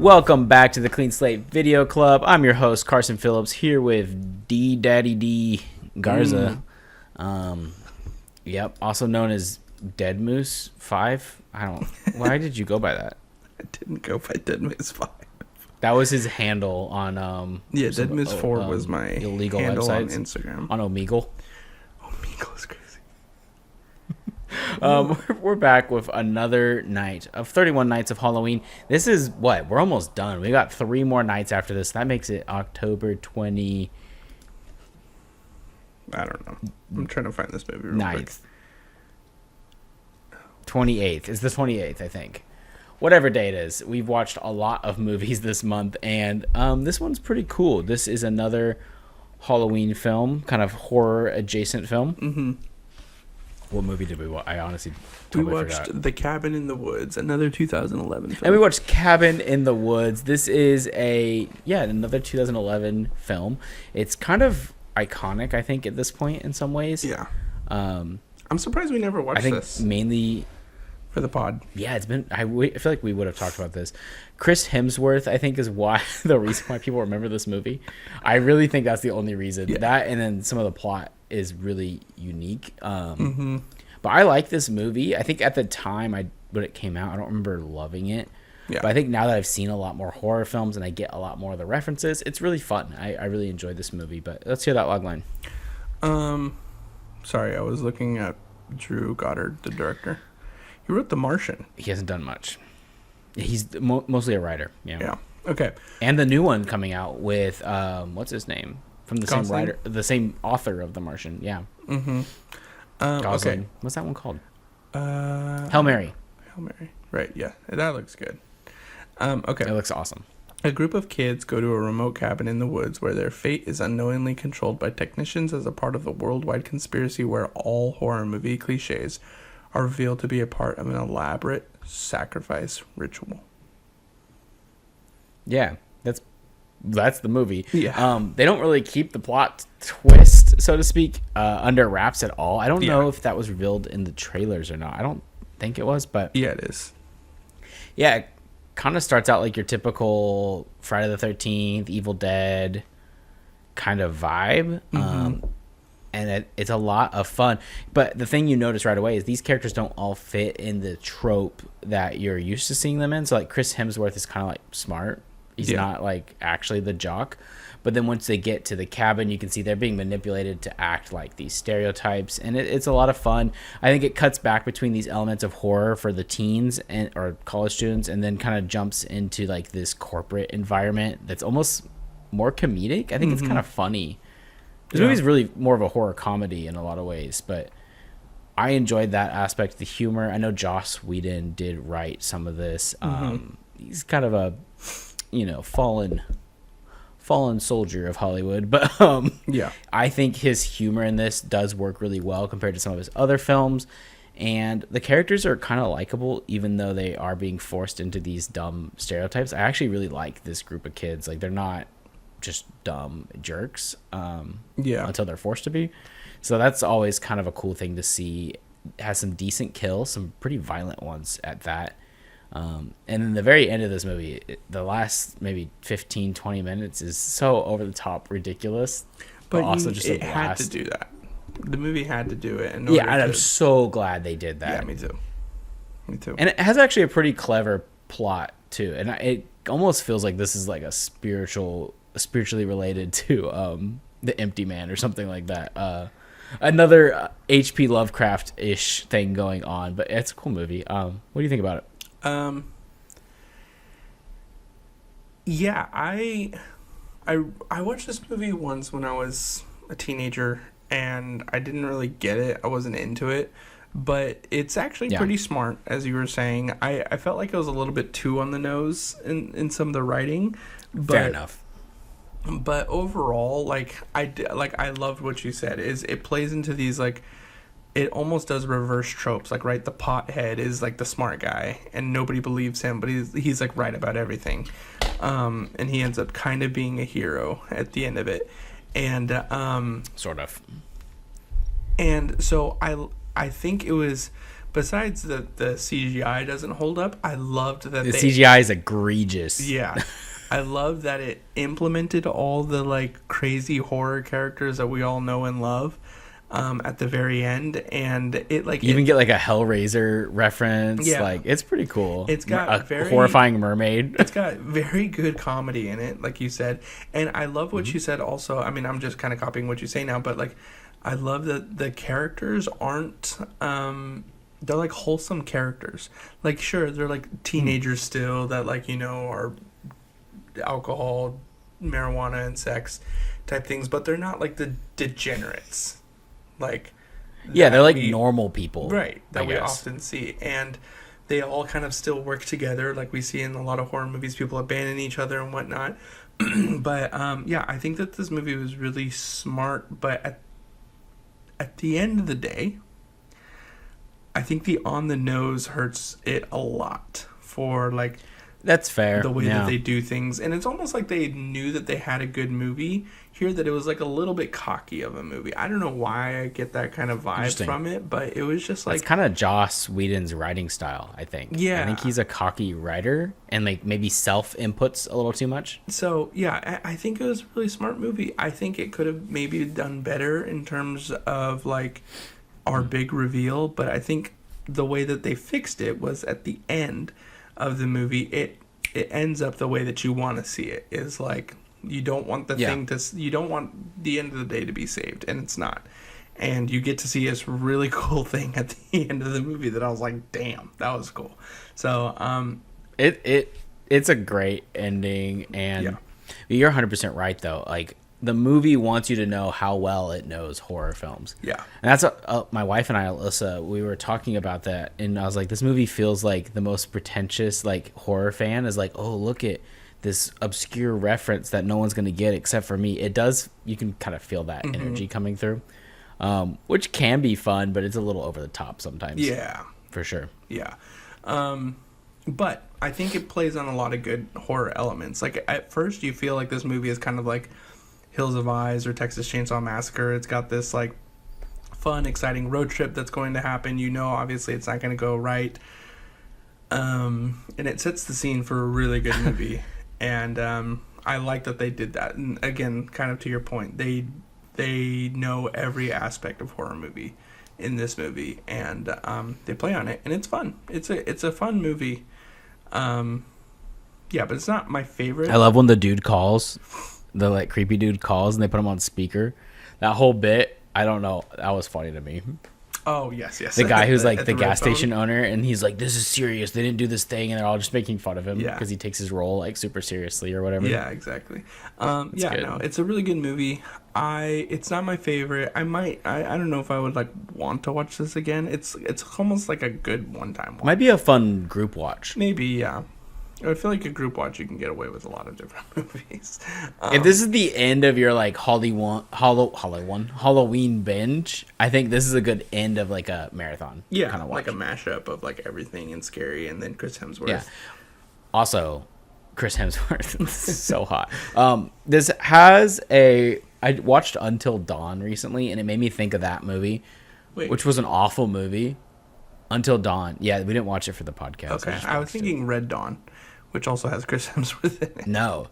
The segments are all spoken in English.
Welcome back to the Clean Slate Video Club. I'm your host, Carson Phillips, here with D Daddy D Garza. Yep, also known as Dead Moose 5. Why did you go by that? I didn't go by Dead Moose 5. That was his handle on Dead Moose 4 was my illegal handle websites on Instagram. On Omegle. Omegle is crazy. We're back with another night of 31 nights of Halloween. This is what? We're almost done. We got 3 more nights after this. That makes it October 20. I don't know. I'm trying to find this movie real 9th. 28th. It's the 28th, I think. Whatever day it is. We've watched a lot of movies this month, and this one's pretty cool. This is another Halloween film, kind of horror adjacent film. Mm-hmm. What movie did we watch? I honestly we watched The Cabin in the Woods, another 2011 film. And we watched Cabin in the Woods. This is another 2011 film. It's kind of iconic, I think, at this point in some ways. Yeah. I'm surprised we never watched this. Mainly for the pod. Yeah, it's been. I feel like we would have talked about this. Chris Hemsworth, I think, is the reason why people remember this movie. I really think that's the only reason. Yeah. That, and then some of the plot is really unique. But I like this movie. I think at the time when it came out, I don't remember loving it. Yeah. But I think now that I've seen a lot more horror films and I get a lot more of the references, it's really fun. I really enjoyed this movie. But let's hear that log line. Sorry, I was looking at Drew Goddard, the director. He wrote The Martian. He hasn't done much. He's mostly a writer. Yeah. Okay. And the new one coming out with what's his name from the Gosling? Same writer, the same author of The Martian. Yeah. Mm-hmm. Gosling. Okay. What's that one called? Hail Mary. Hail Mary. Right. Yeah. That looks good. Okay. It looks awesome. A group of kids go to a remote cabin in the woods where their fate is unknowingly controlled by technicians as a part of the worldwide conspiracy where all horror movie cliches are revealed to be a part of an elaborate sacrifice ritual. Yeah, that's the movie. Yeah. They don't really keep the plot twist, so to speak, under wraps at all. I don't know if that was revealed in the trailers or not. I don't think it was, but yeah, it is. Yeah, it kind of starts out like your typical Friday the 13th, Evil Dead kind of vibe. Mm-hmm. And it's a lot of fun. But the thing you notice right away is these characters don't all fit in the trope that you're used to seeing them in. So, like, Chris Hemsworth is kind of, like, smart. He's not, like, actually the jock. But then once they get to the cabin, you can see they're being manipulated to act like these stereotypes. And it's a lot of fun. I think it cuts back between these elements of horror for the teens or college students and then kind of jumps into, like, this corporate environment that's almost more comedic. I think it's kind of funny. This movie's really more of a horror comedy in a lot of ways, but I enjoyed that aspect, the humor. I know Joss Whedon did write some of this. He's kind of a, fallen soldier of Hollywood, but I think his humor in this does work really well compared to some of his other films, and the characters are kind of likable, even though they are being forced into these dumb stereotypes. I actually really like this group of kids. Like, they're not just dumb jerks until they're forced to be. So that's always kind of a cool thing to see. It has some decent kills, some pretty violent ones at that. And then the very end of this movie, the last maybe 15-20 minutes is so over the top ridiculous, but also just it had to do that. The movie had to do it. And I'm so glad they did that. Yeah, me too. And it has actually a pretty clever plot too, and it almost feels like this is like a spiritually related to The Empty Man or something like that. Another H.P. Lovecraft-ish thing going on, but it's a cool movie. What do you think about it? Yeah, I watched this movie once when I was a teenager, and I didn't really get it. I wasn't into it, but it's actually pretty smart, as you were saying. I felt like it was a little bit too on the nose in some of the writing. Fair enough. But overall, I loved what you said. Is it plays into these, like, it almost does reverse tropes. Like, right, the pothead is like the smart guy, and nobody believes him, but he's like right about everything, and he ends up kind of being a hero at the end of it, and sort of. And so I think it was besides that the CGI doesn't hold up, I loved that the CGI is egregious. Yeah. I love that it implemented all the like crazy horror characters that we all know and love at the very end, and it like you even get like a Hellraiser reference. Yeah. Like it's pretty cool. It's got a very horrifying mermaid. It's got very good comedy in it, like you said, and I love what you said also. I mean, I'm just kind of copying what you say now, but like I love that the characters aren't they're like wholesome characters. Like sure, they're like teenagers still that like, you know, are alcohol, marijuana, and sex type things, but they're not like the degenerates. Like yeah, they're like normal people, right? That we often see, and they all kind of still work together, like we see in a lot of horror movies. People abandon each other and whatnot. But yeah, I think that this movie was really smart. But at the end of the day, I think the on the nose hurts it a lot for like. That's fair. The way that they do things. And it's almost like they knew that they had a good movie here, that it was like a little bit cocky of a movie. I don't know why I get that kind of vibe from it, but it was just like... It's kind of Joss Whedon's writing style, I think. Yeah. I think he's a cocky writer and like maybe self-inputs a little too much. So, yeah, I think it was a really smart movie. I think it could have maybe done better in terms of like our big reveal, but I think the way that they fixed it was at the end of the movie, it ends up the way that you want to see it. Is like you don't want the thing to, you don't want the end of the day to be saved, and it's not. And you get to see this really cool thing at the end of the movie that I was like, damn, that was cool. So it's a great ending, and you're 100% right though. Like the movie wants you to know how well it knows horror films. Yeah. And that's my wife and I, Alyssa, we were talking about that, and I was like, this movie feels like the most pretentious like horror fan is like, oh, look at this obscure reference that no one's going to get except for me. It does, you can kind of feel that energy coming through, which can be fun, but it's a little over the top sometimes. Yeah. For sure. Yeah. But I think it plays on a lot of good horror elements. Like at first you feel like this movie is kind of like Hills of Eyes or Texas Chainsaw Massacre. It's got this like fun, exciting road trip that's going to happen. You know, obviously it's not going to go right. And it sets the scene for a really good movie. And I like that they did that. And again, kind of to your point, they know every aspect of horror movie in this movie, and they play on it, and it's fun. It's a fun movie. Yeah, but it's not my favorite. I love when the dude calls. The like creepy dude calls and they put him on speaker. That whole bit, I don't know, that was funny to me. Oh yes. The guy who's like the gas station owner, and he's like, "This is serious. They didn't do this thing," and they're all just making fun of him because he takes his role like super seriously or whatever. Yeah, exactly. No, it's a really good movie. It's not my favorite. I don't know if I would like want to watch this again. It's almost like a good one-time watch. Might be a fun group watch. Maybe, yeah. I feel like a group watch, you can get away with a lot of different movies. If this is the end of your like Halloween binge, I think this is a good end of like a marathon. Yeah, kind of like a mashup of like everything and scary, and then Chris Hemsworth. Yeah. Also, Chris Hemsworth is so hot. This has I watched Until Dawn recently, and it made me think of that movie, which was an awful movie. Until Dawn. Yeah, we didn't watch it for the podcast. Okay, I was thinking Red Dawn, which also has Chris Hemsworth in it. No,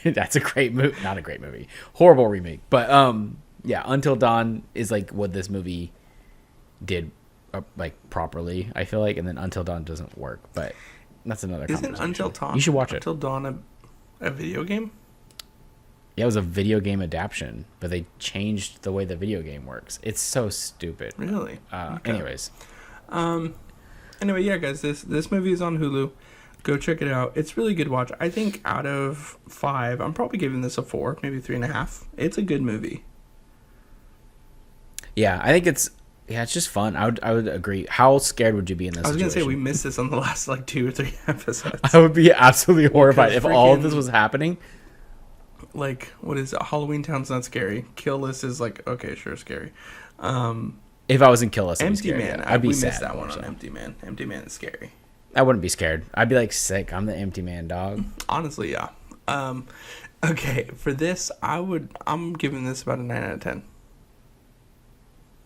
that's a great movie. Not a great movie. Horrible remake. But yeah, Until Dawn is like what this movie did like properly, I feel like, and then Until Dawn doesn't work. But that's another conversation. Isn't Until Dawn? You should watch it. Until Dawn a video game? Yeah, it was a video game adaptation, but they changed the way the video game works. It's so stupid. Really? Okay. Anyways. Anyway, yeah, guys, this movie is on Hulu. Go check it out. It's really good watch. I think out of 5, I'm probably giving this a 4, maybe 3.5. It's a good movie. Yeah, I think it's just fun. I would agree. How scared would you be in this? I was situation? gonna say we missed this on the last like 2 or 3 episodes. I would be absolutely horrified if all of this was happening. Like, what is it? Halloween Town's not scary. Kill List is like, okay, sure, scary. If I was in Kill List, Empty Man. I'd be we sad. Missed that one on Empty Man. Empty Man is scary. I wouldn't be scared. I'd be like, sick. I'm the Empty Man, dog. Honestly, yeah. Okay, for this, I'm giving this about a 9 out of 10.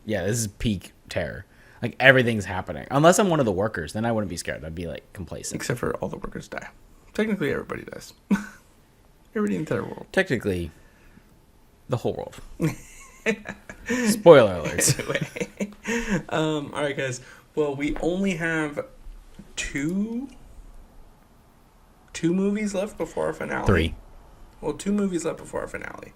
Yeah, this is peak terror. Like everything's happening. Unless I'm one of the workers, then I wouldn't be scared. I'd be like complacent. Except for all the workers die. Technically, everybody dies. Everybody in the entire world. Technically, the whole world. Spoiler alerts. Anyway. All right, guys. Well, we only have two movies left before our finale. 3. Well, 2 movies left before our finale.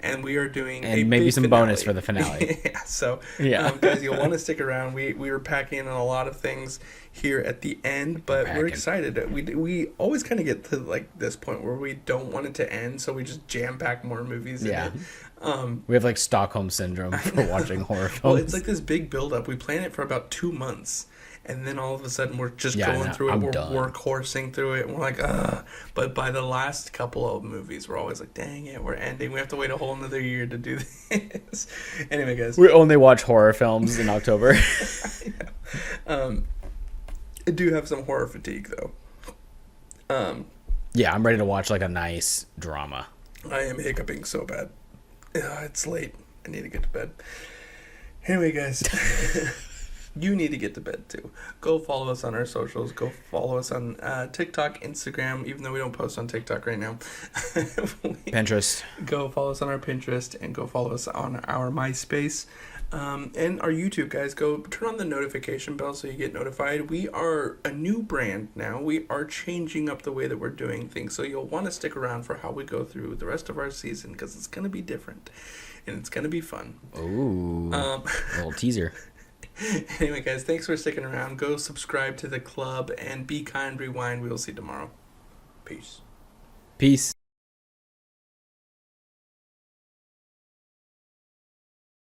And we are doing and maybe some finale. bonus for the finale. Guys, you'll want to stick around. We were packing in a lot of things here at the end, but we're excited. We always kind of get to like this point where we don't want it to end, so we just jam pack more movies in it. We have like Stockholm syndrome for watching horror films. Well, it's like this big build up. We plan it for about 2 months. And then all of a sudden, we're just going through it. We're workhorsing through it. And we're like, ugh. But by the last couple of movies, we're always like, dang it, we're ending. We have to wait a whole another year to do this. Anyway, guys. We only watch horror films in October. I do have some horror fatigue, though. Yeah, I'm ready to watch like a nice drama. I am hiccuping so bad. It's late. I need to get to bed. Anyway, guys. You need to get to bed too. Go follow us on our socials. Go follow us on TikTok, Instagram, even though we don't post on TikTok right now. Pinterest. Go follow us on our Pinterest and go follow us on our MySpace. And our YouTube, guys. Go turn on the notification bell so you get notified. We are a new brand now. We are changing up the way that we're doing things. So you'll want to stick around for how we go through the rest of our season because it's going to be different. And it's going to be fun. Ooh. A little teaser. Anyway, guys, thanks for sticking around. Go subscribe to the club and be kind, rewind. We will see you tomorrow. Peace. Peace.